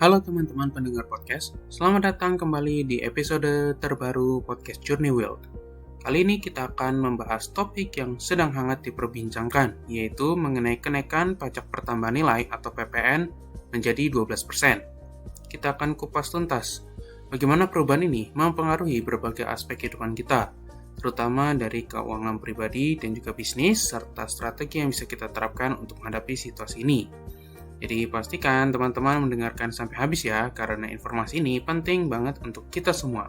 Halo teman-teman pendengar podcast, selamat datang kembali di episode terbaru podcast Journey World. Kali ini kita akan membahas topik yang sedang hangat diperbincangkan, yaitu mengenai kenaikan pajak pertambahan nilai atau PPN menjadi 12%. Kita akan kupas tuntas bagaimana perubahan ini mempengaruhi berbagai aspek kehidupan kita, terutama dari keuangan pribadi dan juga bisnis, serta strategi yang bisa kita terapkan untuk menghadapi situasi ini. Jadi pastikan teman-teman mendengarkan sampai habis ya, karena informasi ini penting banget untuk kita semua.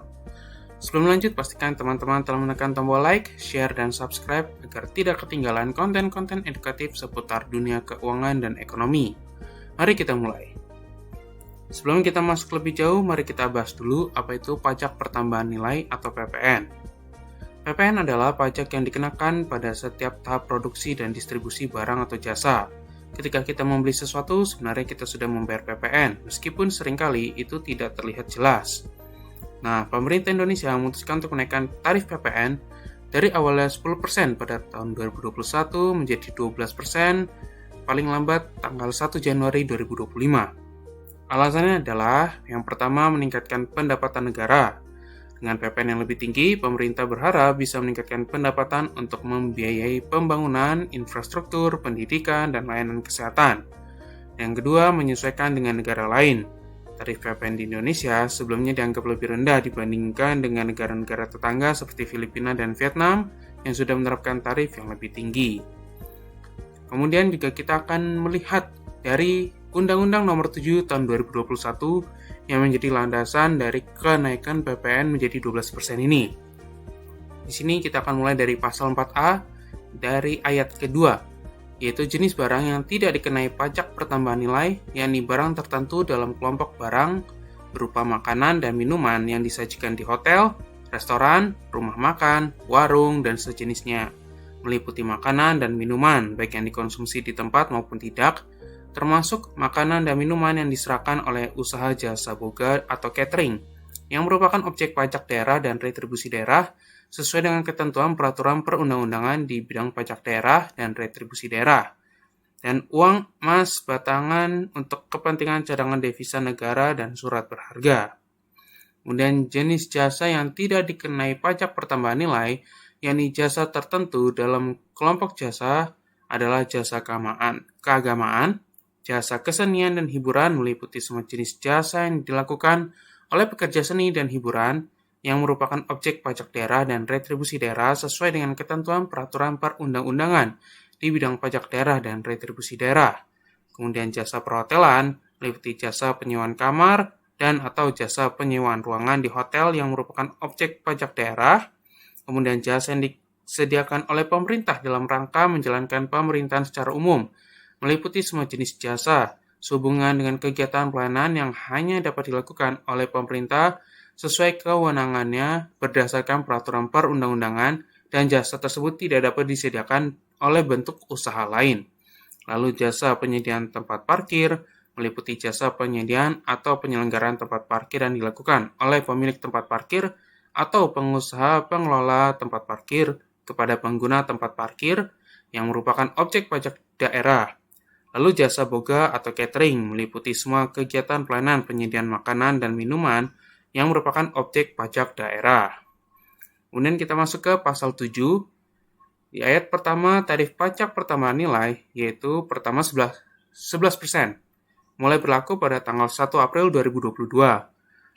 Sebelum lanjut, pastikan teman-teman telah menekan tombol like, share, dan subscribe agar tidak ketinggalan konten-konten edukatif seputar dunia keuangan dan ekonomi. Mari kita mulai. Sebelum kita masuk lebih jauh, mari kita bahas dulu apa itu pajak pertambahan nilai atau PPN. PPN adalah pajak yang dikenakan pada setiap tahap produksi dan distribusi barang atau jasa. Ketika kita membeli sesuatu, sebenarnya kita sudah membayar PPN, meskipun seringkali itu tidak terlihat jelas. Nah, pemerintah Indonesia memutuskan untuk menaikkan tarif PPN dari awalnya 10% pada tahun 2021 menjadi 12%, paling lambat tanggal 1 Januari 2025. Alasannya adalah, yang pertama meningkatkan pendapatan negara. Dengan PPN yang lebih tinggi, pemerintah berharap bisa meningkatkan pendapatan untuk membiayai pembangunan, infrastruktur, pendidikan, dan layanan kesehatan. Yang kedua, menyesuaikan dengan negara lain. Tarif PPN di Indonesia sebelumnya dianggap lebih rendah dibandingkan dengan negara-negara tetangga seperti Filipina dan Vietnam yang sudah menerapkan tarif yang lebih tinggi. Kemudian juga kita akan melihat dari Undang-Undang Nomor 7 Tahun 2021 yang menjadi landasan dari kenaikan PPN menjadi 12% ini. Di sini kita akan mulai dari pasal 4A dari ayat kedua, yaitu jenis barang yang tidak dikenai pajak pertambahan nilai, yakni barang tertentu dalam kelompok barang berupa makanan dan minuman yang disajikan di hotel, restoran, rumah makan, warung, dan sejenisnya, meliputi makanan dan minuman baik yang dikonsumsi di tempat maupun tidak, termasuk makanan dan minuman yang diserahkan oleh usaha jasa boga atau catering, yang merupakan objek pajak daerah dan retribusi daerah sesuai dengan ketentuan peraturan perundang-undangan di bidang pajak daerah dan retribusi daerah, dan uang emas batangan untuk kepentingan cadangan devisa negara dan surat berharga. Kemudian jenis jasa yang tidak dikenai pajak pertambahan nilai, yakni jasa tertentu dalam kelompok jasa adalah jasa keagamaan, jasa kesenian dan hiburan meliputi semua jenis jasa yang dilakukan oleh pekerja seni dan hiburan yang merupakan objek pajak daerah dan retribusi daerah sesuai dengan ketentuan peraturan perundang-undangan di bidang pajak daerah dan retribusi daerah. Kemudian jasa perhotelan meliputi jasa penyewaan kamar dan atau jasa penyewaan ruangan di hotel yang merupakan objek pajak daerah. Kemudian jasa yang disediakan oleh pemerintah dalam rangka menjalankan pemerintahan secara umum meliputi semua jenis jasa sehubungan dengan kegiatan pelayanan yang hanya dapat dilakukan oleh pemerintah sesuai kewenangannya berdasarkan peraturan perundang-undangan dan jasa tersebut tidak dapat disediakan oleh bentuk usaha lain. Lalu jasa penyediaan tempat parkir meliputi jasa penyediaan atau penyelenggaraan tempat parkir yang dilakukan oleh pemilik tempat parkir atau pengusaha pengelola tempat parkir kepada pengguna tempat parkir yang merupakan objek pajak daerah. Lalu jasa boga atau catering meliputi semua kegiatan pelayanan penyediaan makanan dan minuman yang merupakan objek pajak daerah. Kemudian kita masuk ke pasal 7. Di ayat pertama, tarif pajak pertambahan nilai, yaitu pertama 11%, mulai berlaku pada tanggal 1 April 2022.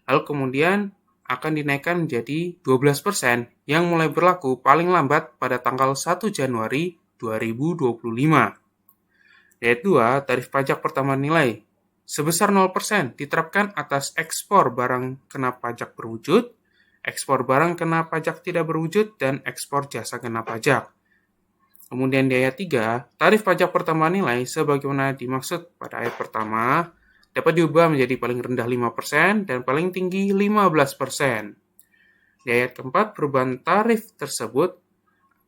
Lalu kemudian akan dinaikkan menjadi 12% yang mulai berlaku paling lambat pada tanggal 1 Januari 2025. Ayat 2, tarif pajak pertambahan nilai sebesar 0% diterapkan atas ekspor barang kena pajak berwujud, ekspor barang kena pajak tidak berwujud, dan ekspor jasa kena pajak. Kemudian di ayat 3, tarif pajak pertambahan nilai sebagaimana dimaksud pada ayat pertama dapat diubah menjadi paling rendah 5% dan paling tinggi 15%. Di ayat keempat, perubahan tarif tersebut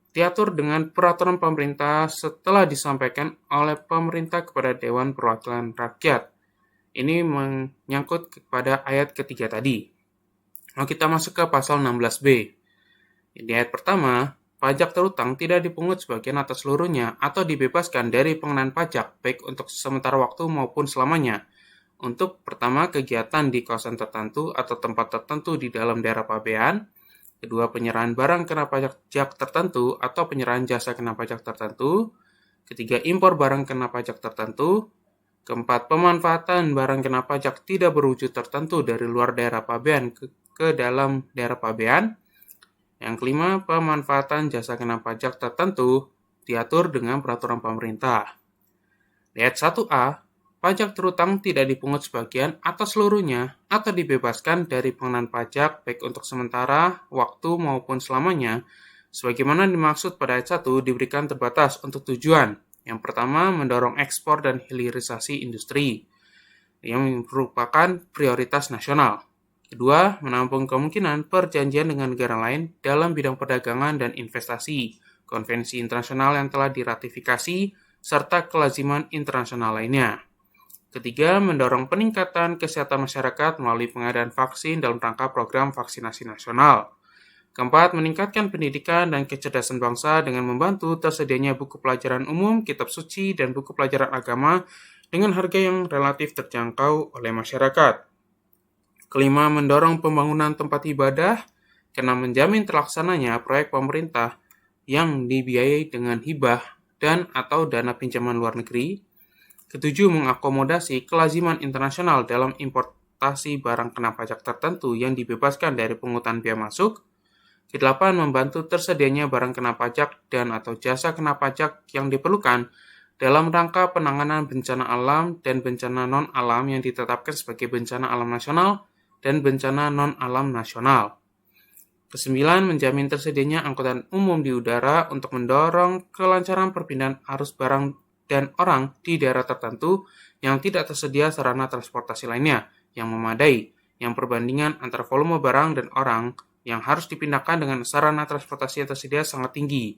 diatur dengan peraturan pemerintah setelah disampaikan oleh pemerintah kepada Dewan Perwakilan Rakyat. Ini menyangkut kepada ayat ketiga tadi. Lalu kita masuk ke pasal 16B. Di ayat pertama, pajak terutang tidak dipungut sebagian atas seluruhnya atau dibebaskan dari pengenaan pajak baik untuk sementara waktu maupun selamanya untuk pertama kegiatan di kawasan tertentu atau tempat tertentu di dalam daerah pabean, kedua penyerahan barang kena pajak tertentu atau penyerahan jasa kena pajak tertentu, ketiga impor barang kena pajak tertentu, keempat pemanfaatan barang kena pajak tidak berwujud tertentu dari luar daerah pabean ke dalam daerah pabean, yang kelima pemanfaatan jasa kena pajak tertentu diatur dengan peraturan pemerintah. Di ayat 1A, pajak terutang tidak dipungut sebagian atau seluruhnya atau dibebaskan dari pengenaan pajak baik untuk sementara, waktu maupun selamanya, sebagaimana dimaksud pada ayat 1 diberikan terbatas untuk tujuan. Yang pertama, mendorong ekspor dan hilirisasi industri yang merupakan prioritas nasional. Kedua, menampung kemungkinan perjanjian dengan negara lain dalam bidang perdagangan dan investasi, konvensi internasional yang telah diratifikasi, serta kelaziman internasional lainnya. Ketiga, mendorong peningkatan kesehatan masyarakat melalui pengadaan vaksin dalam rangka program vaksinasi nasional. Keempat, meningkatkan pendidikan dan kecerdasan bangsa dengan membantu tersedianya buku pelajaran umum, kitab suci, dan buku pelajaran agama dengan harga yang relatif terjangkau oleh masyarakat. Kelima, mendorong pembangunan tempat ibadah karena menjamin terlaksananya proyek pemerintah yang dibiayai dengan hibah dan atau dana pinjaman luar negeri. Ketujuh, mengakomodasi kelaziman internasional dalam importasi barang kena pajak tertentu yang dibebaskan dari pungutan biaya masuk. Kedelapan, membantu tersedianya barang kena pajak dan atau jasa kena pajak yang diperlukan dalam rangka penanganan bencana alam dan bencana non-alam yang ditetapkan sebagai bencana alam nasional dan bencana non-alam nasional. Kesembilan, menjamin tersedianya angkutan umum di udara untuk mendorong kelancaran perpindahan arus barang dan orang di daerah tertentu yang tidak tersedia sarana transportasi lainnya yang memadai, yang perbandingan antara volume barang dan orang yang harus dipindahkan dengan sarana transportasi yang tersedia sangat tinggi.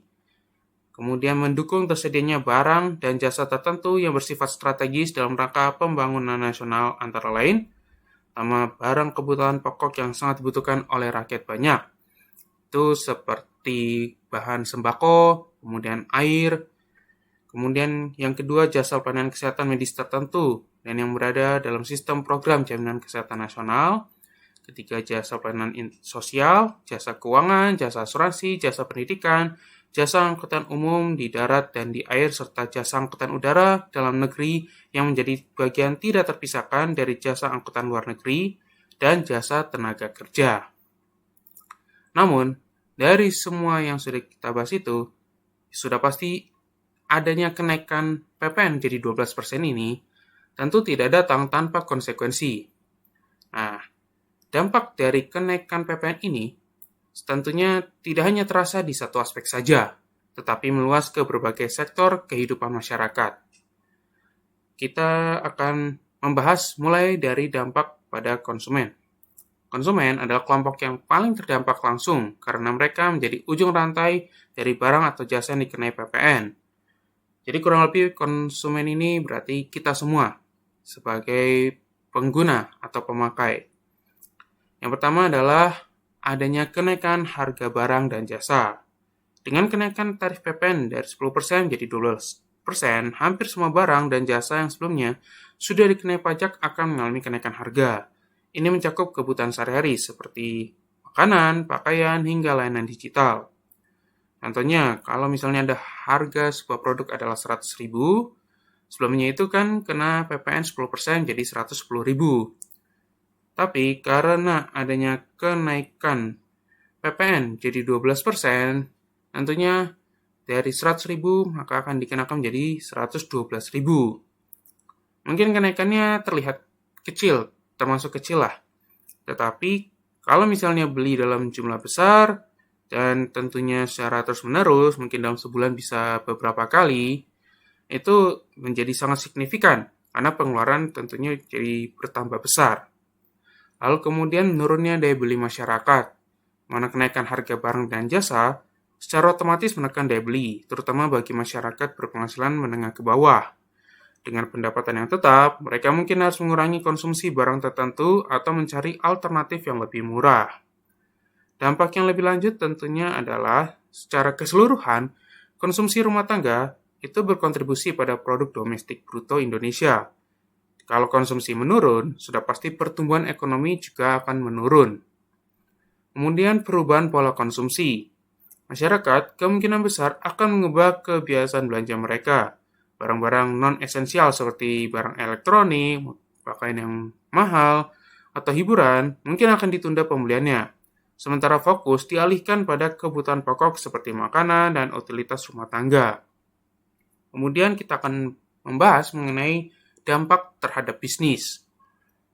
Kemudian mendukung tersedianya barang dan jasa tertentu yang bersifat strategis dalam rangka pembangunan nasional antara lain, sama barang kebutuhan pokok yang sangat dibutuhkan oleh rakyat banyak. Itu seperti bahan sembako, kemudian air, kemudian yang kedua jasa pelayanan kesehatan medis tertentu dan yang berada dalam sistem program jaminan kesehatan nasional. Ketiga, jasa pelayanan sosial, jasa keuangan, jasa asuransi, jasa pendidikan, jasa angkutan umum di darat dan di air, serta jasa angkutan udara dalam negeri yang menjadi bagian tidak terpisahkan dari jasa angkutan luar negeri dan jasa tenaga kerja. Namun, dari semua yang sudah kita bahas itu, sudah pasti adanya kenaikan PPN jadi 12% ini tentu tidak datang tanpa konsekuensi. Nah, dampak dari kenaikan PPN ini tentunya tidak hanya terasa di satu aspek saja, tetapi meluas ke berbagai sektor kehidupan masyarakat. Kita akan membahas mulai dari dampak pada konsumen. Konsumen adalah kelompok yang paling terdampak langsung karena mereka menjadi ujung rantai dari barang atau jasa yang dikenai PPN. Jadi kurang lebih konsumen ini berarti kita semua sebagai pengguna atau pemakai. Yang pertama adalah adanya kenaikan harga barang dan jasa. Dengan kenaikan tarif PPN dari 10% menjadi 12%, hampir semua barang dan jasa yang sebelumnya sudah dikenai pajak akan mengalami kenaikan harga. Ini mencakup kebutuhan sehari-hari seperti makanan, pakaian, hingga layanan digital. Contohnya, kalau misalnya ada harga sebuah produk adalah 100.000, sebelumnya itu kan kena PPN 10% jadi 110.000. Tapi karena adanya kenaikan PPN jadi 12%, tentunya dari 100.000 maka akan dikenakan menjadi 112.000. Mungkin kenaikannya terlihat kecil, termasuk kecil lah. Tetapi kalau misalnya beli dalam jumlah besar dan tentunya secara terus-menerus, mungkin dalam sebulan bisa beberapa kali, itu menjadi sangat signifikan karena pengeluaran tentunya jadi bertambah besar. Lalu kemudian menurunnya daya beli masyarakat, mana kenaikan harga barang dan jasa secara otomatis menekan daya beli, terutama bagi masyarakat berpenghasilan menengah ke bawah. Dengan pendapatan yang tetap, mereka mungkin harus mengurangi konsumsi barang tertentu atau mencari alternatif yang lebih murah. Dampak yang lebih lanjut tentunya adalah secara keseluruhan, konsumsi rumah tangga itu berkontribusi pada produk domestik bruto Indonesia. Kalau konsumsi menurun, sudah pasti pertumbuhan ekonomi juga akan menurun. Kemudian perubahan pola konsumsi. Masyarakat kemungkinan besar akan mengubah kebiasaan belanja mereka. Barang-barang non-esensial seperti barang elektronik, pakaian yang mahal, atau hiburan mungkin akan ditunda pembeliannya. Sementara fokus dialihkan pada kebutuhan pokok seperti makanan dan utilitas rumah tangga. Kemudian kita akan membahas mengenai dampak terhadap bisnis.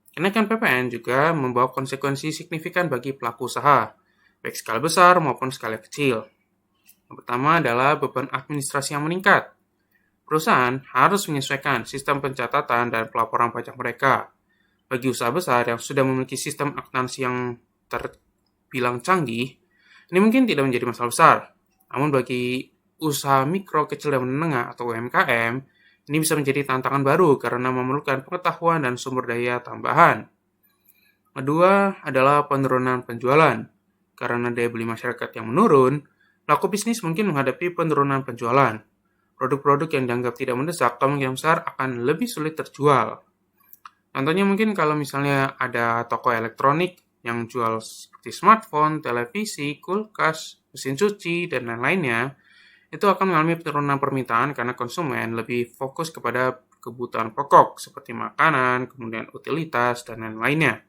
Kenaikan PPN juga membawa konsekuensi signifikan bagi pelaku usaha, baik skala besar maupun skala kecil. Yang pertama adalah beban administrasi yang meningkat. Perusahaan harus menyesuaikan sistem pencatatan dan pelaporan pajak mereka. Bagi usaha besar yang sudah memiliki sistem akuntansi yang terbilang canggih, ini mungkin tidak menjadi masalah besar. Namun bagi usaha mikro, kecil, dan menengah atau UMKM, ini bisa menjadi tantangan baru karena memerlukan pengetahuan dan sumber daya tambahan. Kedua adalah penurunan penjualan. Karena daya beli masyarakat yang menurun, pelaku bisnis mungkin menghadapi penurunan penjualan. Produk-produk yang dianggap tidak mendesak kemungkinan besar akan lebih sulit terjual. Contohnya mungkin kalau misalnya ada toko elektronik yang jual seperti smartphone, televisi, kulkas, mesin cuci, dan lain-lainnya, itu akan mengalami penurunan permintaan karena konsumen lebih fokus kepada kebutuhan pokok seperti makanan, kemudian utilitas, dan lain-lainnya.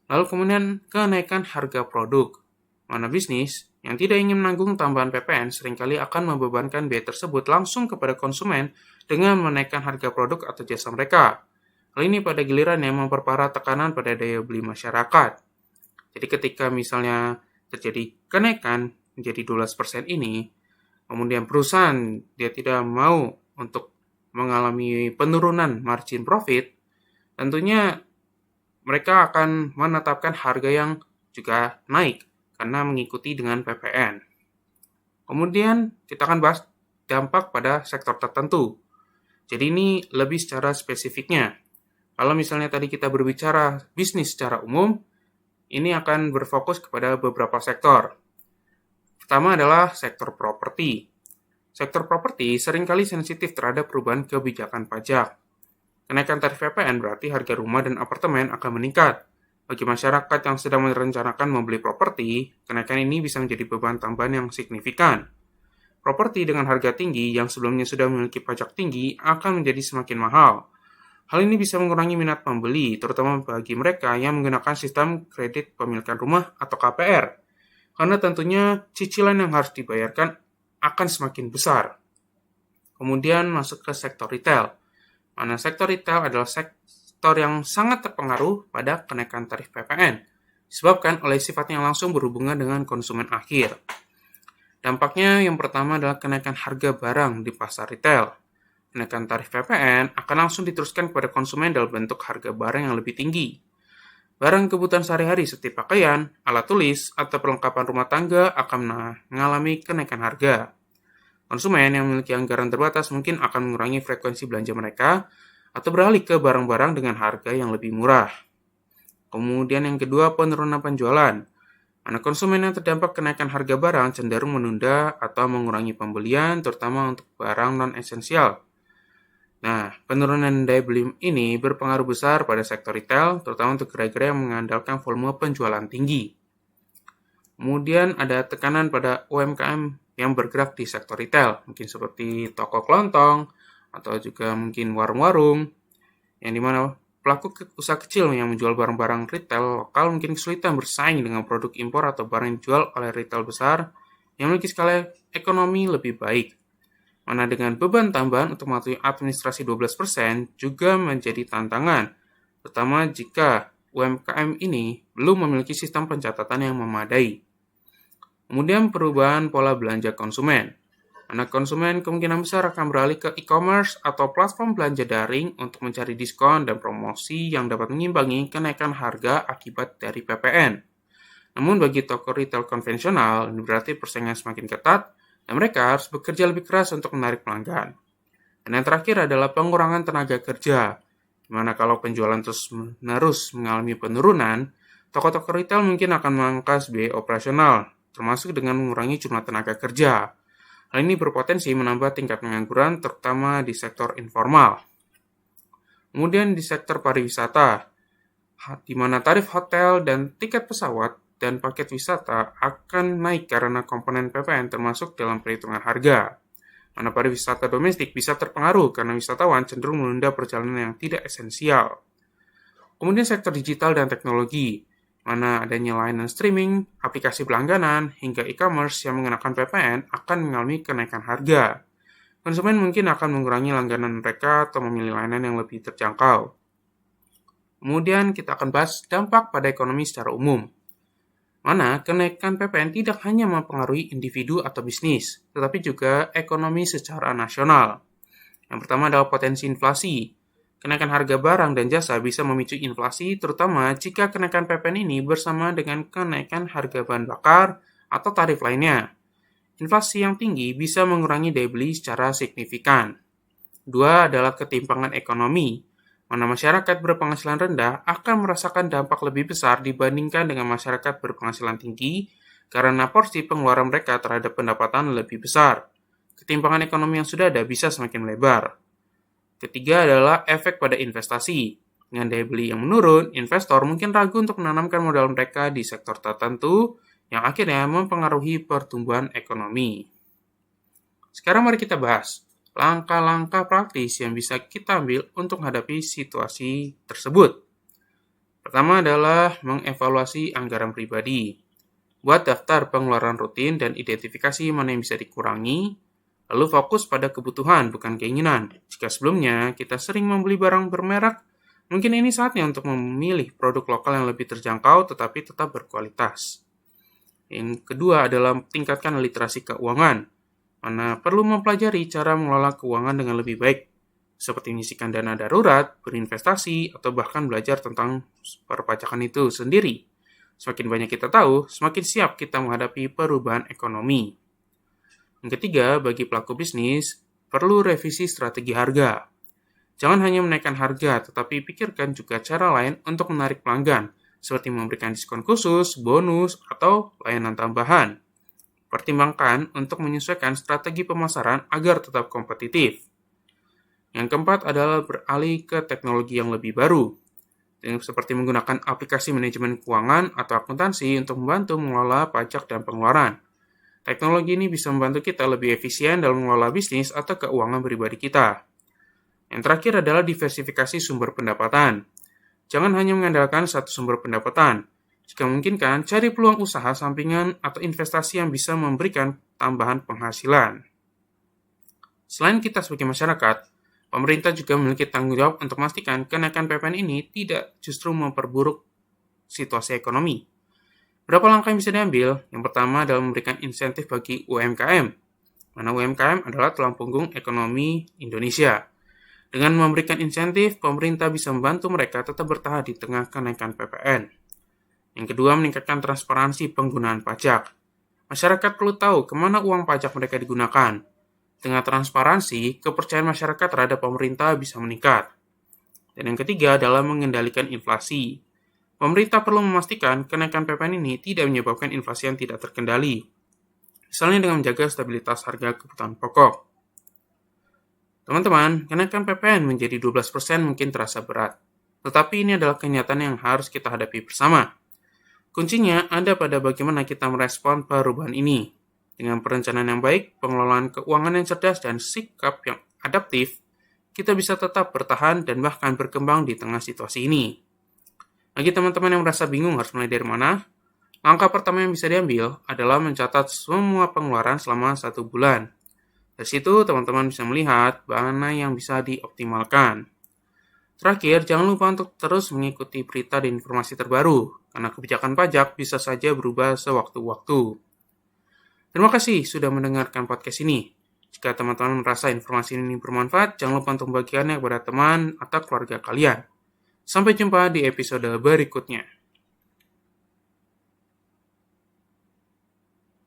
Lalu kemudian kenaikan harga produk. Mana bisnis yang tidak ingin menanggung tambahan PPN seringkali akan membebankan biaya tersebut langsung kepada konsumen dengan menaikkan harga produk atau jasa mereka. Hal ini pada gilirannya memperparah tekanan pada daya beli masyarakat. Jadi ketika misalnya terjadi kenaikan menjadi 12% ini, kemudian perusahaan dia tidak mau untuk mengalami penurunan margin profit, tentunya mereka akan menetapkan harga yang juga naik karena mengikuti dengan PPN. Kemudian kita akan bahas dampak pada sektor tertentu. Jadi ini lebih secara spesifiknya. Kalau misalnya tadi kita berbicara bisnis secara umum, ini akan berfokus kepada beberapa sektor. Pertama adalah sektor properti. Sektor properti seringkali sensitif terhadap perubahan kebijakan pajak. Kenaikan tarif PPN berarti harga rumah dan apartemen akan meningkat. Bagi masyarakat yang sedang merencanakan membeli properti, kenaikan ini bisa menjadi beban tambahan yang signifikan. Properti dengan harga tinggi yang sebelumnya sudah memiliki pajak tinggi akan menjadi semakin mahal. Hal ini bisa mengurangi minat pembeli, terutama bagi mereka yang menggunakan sistem kredit pemilikan rumah atau KPR. Karena tentunya cicilan yang harus dibayarkan akan semakin besar. Kemudian masuk ke sektor retail. Mana sektor retail adalah sektor yang sangat terpengaruh pada kenaikan tarif PPN, disebabkan oleh sifatnya yang langsung berhubungan dengan konsumen akhir. Dampaknya yang pertama adalah kenaikan harga barang di pasar retail. Kenaikan tarif PPN akan langsung diteruskan kepada konsumen dalam bentuk harga barang yang lebih tinggi. Barang kebutuhan sehari-hari seperti pakaian, alat tulis, atau perlengkapan rumah tangga akan mengalami kenaikan harga. Konsumen yang memiliki anggaran terbatas mungkin akan mengurangi frekuensi belanja mereka atau beralih ke barang-barang dengan harga yang lebih murah. Kemudian yang kedua, penurunan penjualan. Mana konsumen yang terdampak kenaikan harga barang cenderung menunda atau mengurangi pembelian, terutama untuk barang non-esensial. Nah, penurunan daya beli ini berpengaruh besar pada sektor retail, terutama untuk gerai-gerai yang mengandalkan volume penjualan tinggi. Kemudian ada tekanan pada UMKM yang bergerak di sektor retail, mungkin seperti toko kelontong, atau juga mungkin warung-warung, yang dimana pelaku usaha kecil yang menjual barang-barang retail lokal mungkin kesulitan bersaing dengan produk impor atau barang yang dijual oleh retail besar yang memiliki skala ekonomi lebih baik. Mana dengan beban tambahan untuk mematuhi administrasi 12% juga menjadi tantangan, terutama jika UMKM ini belum memiliki sistem pencatatan yang memadai. Kemudian perubahan pola belanja konsumen. Mana konsumen kemungkinan besar akan beralih ke e-commerce atau platform belanja daring untuk mencari diskon dan promosi yang dapat mengimbangi kenaikan harga akibat dari PPN. Namun bagi toko retail konvensional, ini berarti persaingan semakin ketat, dan mereka harus bekerja lebih keras untuk menarik pelanggan. Dan yang terakhir adalah pengurangan tenaga kerja, di mana kalau penjualan terus-menerus mengalami penurunan, toko-toko retail mungkin akan memangkas biaya operasional, termasuk dengan mengurangi jumlah tenaga kerja. Hal ini berpotensi menambah tingkat pengangguran, terutama di sektor informal. Kemudian di sektor pariwisata, di mana tarif hotel dan tiket pesawat dan paket wisata akan naik karena komponen PPN termasuk dalam perhitungan harga. Mana pariwisata domestik bisa terpengaruh karena wisatawan cenderung menunda perjalanan yang tidak esensial. Kemudian sektor digital dan teknologi, mana adanya layanan streaming, aplikasi berlangganan, hingga e-commerce yang mengenakan PPN akan mengalami kenaikan harga. Konsumen mungkin akan mengurangi langganan mereka atau memilih layanan yang lebih terjangkau. Kemudian kita akan bahas dampak pada ekonomi secara umum. Mana kenaikan PPN tidak hanya mempengaruhi individu atau bisnis, tetapi juga ekonomi secara nasional. Yang pertama adalah potensi inflasi. Kenaikan harga barang dan jasa bisa memicu inflasi, terutama jika kenaikan PPN ini bersama dengan kenaikan harga bahan bakar atau tarif lainnya. Inflasi yang tinggi bisa mengurangi daya beli secara signifikan. Dua adalah ketimpangan ekonomi, mana masyarakat berpenghasilan rendah akan merasakan dampak lebih besar dibandingkan dengan masyarakat berpenghasilan tinggi karena porsi pengeluaran mereka terhadap pendapatan lebih besar. Ketimpangan ekonomi yang sudah ada bisa semakin melebar. Ketiga adalah efek pada investasi. Dengan daya beli yang menurun, investor mungkin ragu untuk menanamkan modal mereka di sektor tertentu yang akhirnya mempengaruhi pertumbuhan ekonomi. Sekarang mari kita bahas langkah-langkah praktis yang bisa kita ambil untuk menghadapi situasi tersebut. Pertama adalah mengevaluasi anggaran pribadi. Buat daftar pengeluaran rutin dan identifikasi mana yang bisa dikurangi, lalu fokus pada kebutuhan bukan keinginan. Jika sebelumnya kita sering membeli barang bermerek, mungkin ini saatnya untuk memilih produk lokal yang lebih terjangkau tetapi tetap berkualitas. Yang kedua adalah tingkatkan literasi keuangan, mana perlu mempelajari cara mengelola keuangan dengan lebih baik, seperti menyisihkan dana darurat, berinvestasi, atau bahkan belajar tentang perpajakan itu sendiri. Semakin banyak kita tahu, semakin siap kita menghadapi perubahan ekonomi. Yang ketiga, bagi pelaku bisnis, perlu revisi strategi harga. Jangan hanya menaikkan harga, tetapi pikirkan juga cara lain untuk menarik pelanggan, seperti memberikan diskon khusus, bonus, atau layanan tambahan. Pertimbangkan untuk menyesuaikan strategi pemasaran agar tetap kompetitif. Yang keempat adalah beralih ke teknologi yang lebih baru, seperti menggunakan aplikasi manajemen keuangan atau akuntansi untuk membantu mengelola pajak dan pengeluaran. Teknologi ini bisa membantu kita lebih efisien dalam mengelola bisnis atau keuangan pribadi kita. Yang terakhir adalah diversifikasi sumber pendapatan. Jangan hanya mengandalkan satu sumber pendapatan. Jika memungkinkan, cari peluang usaha sampingan atau investasi yang bisa memberikan tambahan penghasilan. Selain kita sebagai masyarakat, pemerintah juga memiliki tanggung jawab untuk memastikan kenaikan PPN ini tidak justru memperburuk situasi ekonomi. Berapa langkah yang bisa diambil? Yang pertama adalah memberikan insentif bagi UMKM, mana UMKM adalah tulang punggung ekonomi Indonesia. Dengan memberikan insentif, pemerintah bisa membantu mereka tetap bertahan di tengah kenaikan PPN. Yang kedua, meningkatkan transparansi penggunaan pajak. Masyarakat perlu tahu kemana uang pajak mereka digunakan. Dengan transparansi, kepercayaan masyarakat terhadap pemerintah bisa meningkat. Dan yang ketiga adalah mengendalikan inflasi. Pemerintah perlu memastikan kenaikan PPN ini tidak menyebabkan inflasi yang tidak terkendali. Misalnya dengan menjaga stabilitas harga kebutuhan pokok. Teman-teman, kenaikan PPN menjadi 12% mungkin terasa berat. Tetapi ini adalah kenyataan yang harus kita hadapi bersama. Kuncinya ada pada bagaimana kita merespon perubahan ini. Dengan perencanaan yang baik, pengelolaan keuangan yang cerdas, dan sikap yang adaptif, kita bisa tetap bertahan dan bahkan berkembang di tengah situasi ini. Bagi teman-teman yang merasa bingung harus mulai dari mana, langkah pertama yang bisa diambil adalah mencatat semua pengeluaran selama 1 bulan. Dari situ, teman-teman bisa melihat mana yang bisa dioptimalkan. Terakhir, jangan lupa untuk terus mengikuti berita dan informasi terbaru, karena kebijakan pajak bisa saja berubah sewaktu-waktu. Terima kasih sudah mendengarkan podcast ini. Jika teman-teman merasa informasi ini bermanfaat, jangan lupa untuk membagikannya kepada teman atau keluarga kalian. Sampai jumpa di episode berikutnya.